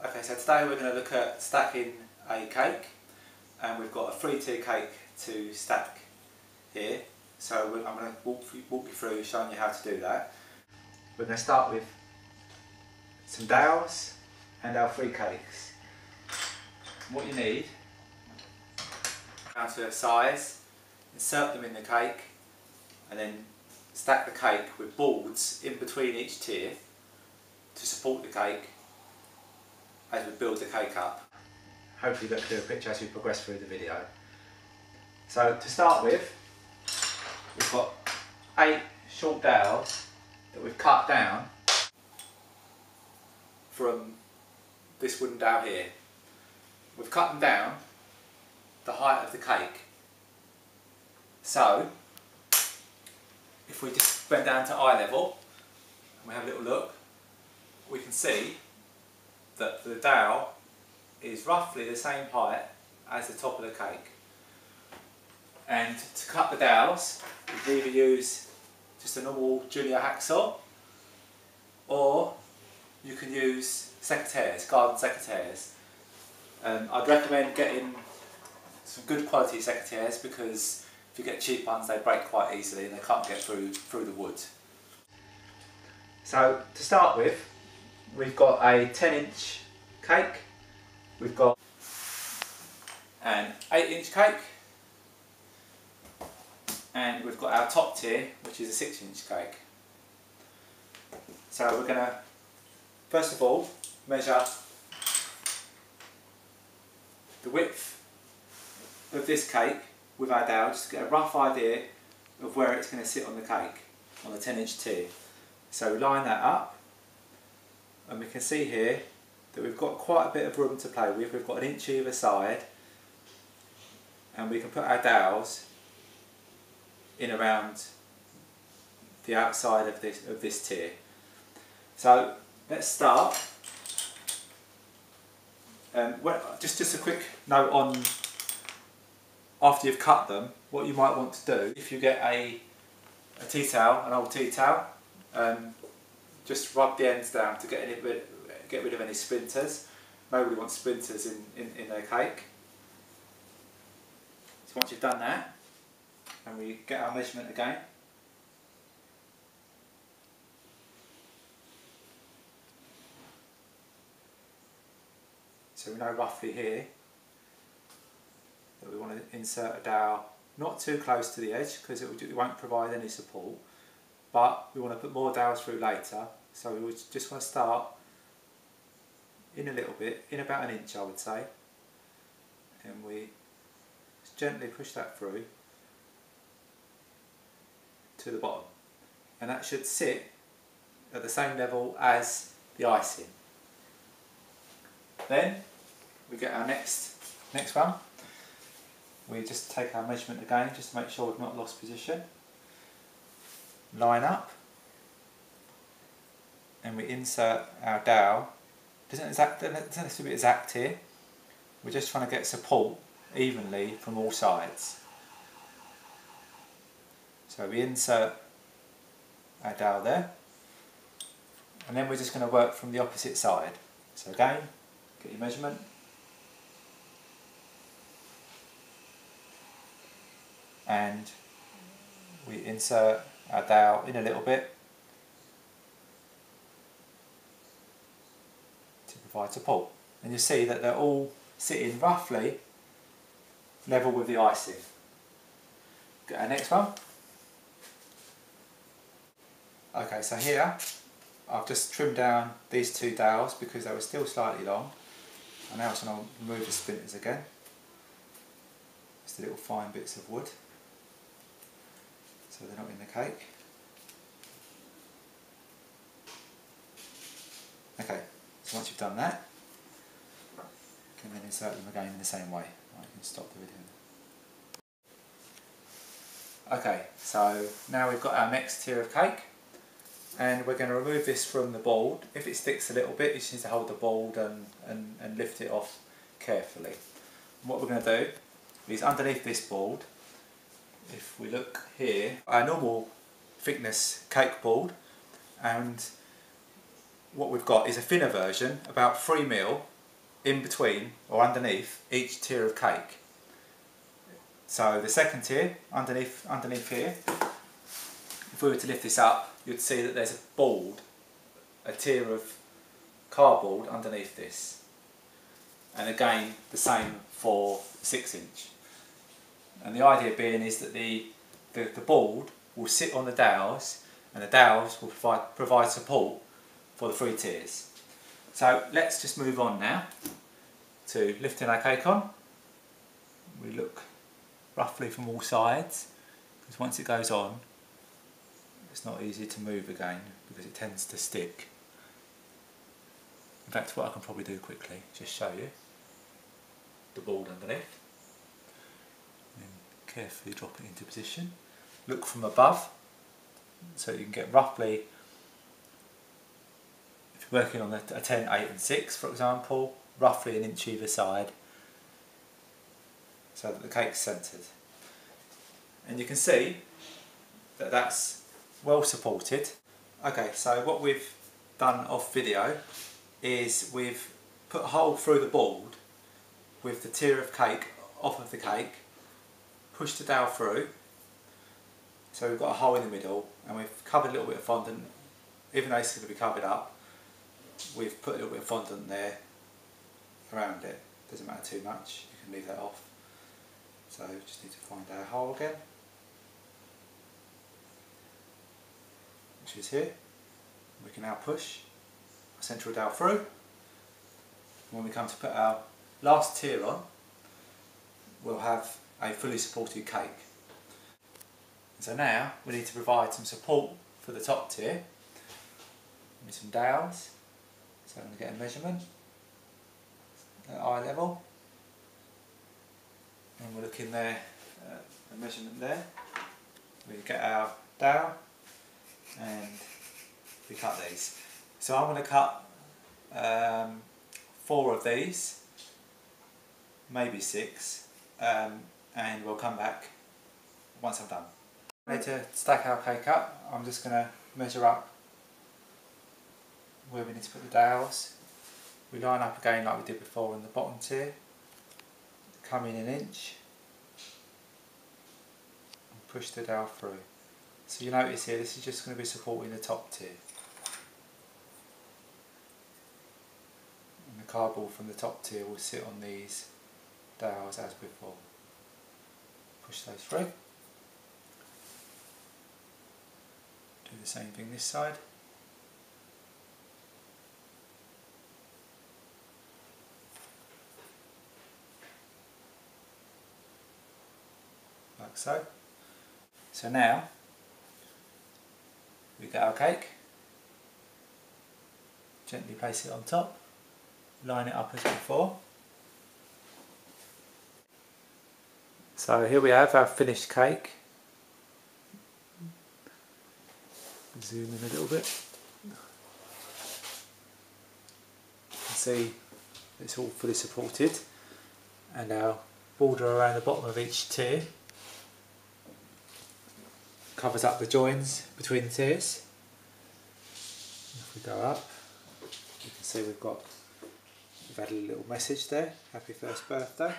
Okay, so today we're going to look at stacking a cake, and we've got a 3-tier cake to stack here. So I'm going to walk you through showing you how to do that. We're going to start with some Dowells and our 3 cakes. What you need, down to a size, insert them in the cake, and then stack the cake with boards in between each tier to support the cake as we build the cake up. Hopefully you'll get a clear picture as we progress through the video. So to start with, we've got 8 short dowels that we've cut down from this wooden dowel here. We've cut them down the height of the cake. So if we just bend down to eye level and we have a little look, we can see that the dowel is roughly the same height as the top of the cake. And to cut the dowels, you can either use just a normal junior hacksaw, or you can use secateurs, garden secateurs. I'd recommend getting some good quality secateurs, because if you get cheap ones they break quite easily and they can't get through the wood. So to start with, we've got a 10-inch cake, we've got an 8-inch cake, and we've got our top tier, which is a 6-inch cake. So we're going to first of all measure the width of this cake with our dowel, just to get a rough idea of where it's going to sit on the cake, on the 10-inch tier. So we line that up, and we can see here that we've got quite a bit of room to play with. We've got 1 inch either side, and we can put our dowels in around the outside of this tier. So let's start. Just a quick note on, after you've cut them, what you might want to do, if you get a tea towel, an old tea towel, just rub the ends down to get rid of any splinters. Nobody wants splinters in their cake. So once you've done that, and we get our measurement again, so we know roughly here that we want to insert a dowel not too close to the edge, because it won't provide any support, but we want to put more dowels through later. So we just want to start in a little bit, in about 1 inch I would say, and we just gently push that through to the bottom, and that should sit at the same level as the icing. Then we get our next one. We just take our measurement again, just to make sure we've not lost position. Line up, and we insert our dowel. Doesn't have to be exact here. We're just trying to get support evenly from all sides. So we insert our dowel there, and then we're just going to work from the opposite side. So again, get your measurement, and we insert our dowel in a little bit to provide support, and you see that they're all sitting roughly level with the icing. Get our next one. Okay, so here I've just trimmed down these 2 dowels because they were still slightly long. And now I'm going to remove the splinters again. Just the little fine bits of wood, so they're not in the cake. Okay, so once you've done that, you can then insert them again in the same way. Right, you can stop the video. Okay, so now we've got our next tier of cake, and we're going to remove this from the board. If it sticks a little bit, you just need to hold the board and lift it off carefully. And what we're going to do is, underneath this board, if we look here, our normal thickness cake board, and what we've got is a thinner version, about 3mm, in between or underneath each tier of cake. So the second tier underneath here, if we were to lift this up, you'd see that there's a tier of cardboard underneath this. And again, the same for 6-inch. And the idea being is that the board will sit on the dowels, and the dowels will provide support for the 3 tiers. So let's just move on now to lifting our cake on. We look roughly from all sides, because once it goes on, it's not easy to move again because it tends to stick. In fact, what I can probably do quickly, just show you the board underneath. And carefully drop it into position. Look from above, so you can get roughly, if you're working on a 10, 8 and 6 for example, roughly 1 inch either side, so that the cake's centred. And you can see that that's well supported. Okay, so what we've done off video is we've put a hole through the board with the tier of cake off of the cake, pushed the dowel through, so we've got a hole in the middle, and we've covered a little bit of fondant. Even though it's going to be covered up, we've put a little bit of fondant there around it. Doesn't matter too much, you can leave that off. So we just need to find our hole again, which is here. We can now push our central dowel through. When we come to put our last tier on, we'll have a fully supported cake. So now we need to provide some support for the top tier. We need some dowels, so I'm going to get a measurement at eye level, and we're looking there at the measurement there. We get our dowel and we cut these. So I'm going to cut 4 of these, maybe 6, and we'll come back once I'm done. Ready to stack our cake up. I'm just going to measure up where we need to put the dowels. We line up again like we did before in the bottom tier, come in 1 inch and push the dowel through. So you notice here, this is just going to be supporting the top tier, and the cardboard from the top tier will sit on these dowels as before. Push those through. Do the same thing this side. Like so. So now we get our cake, gently place it on top, line it up as before. So here we have our finished cake. Zoom in a little bit. You can see it's all fully supported, and our border around the bottom of each tier covers up the joins between the tiers. If we go up, you can see we've had a little message there, happy first birthday.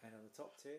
And on the top tier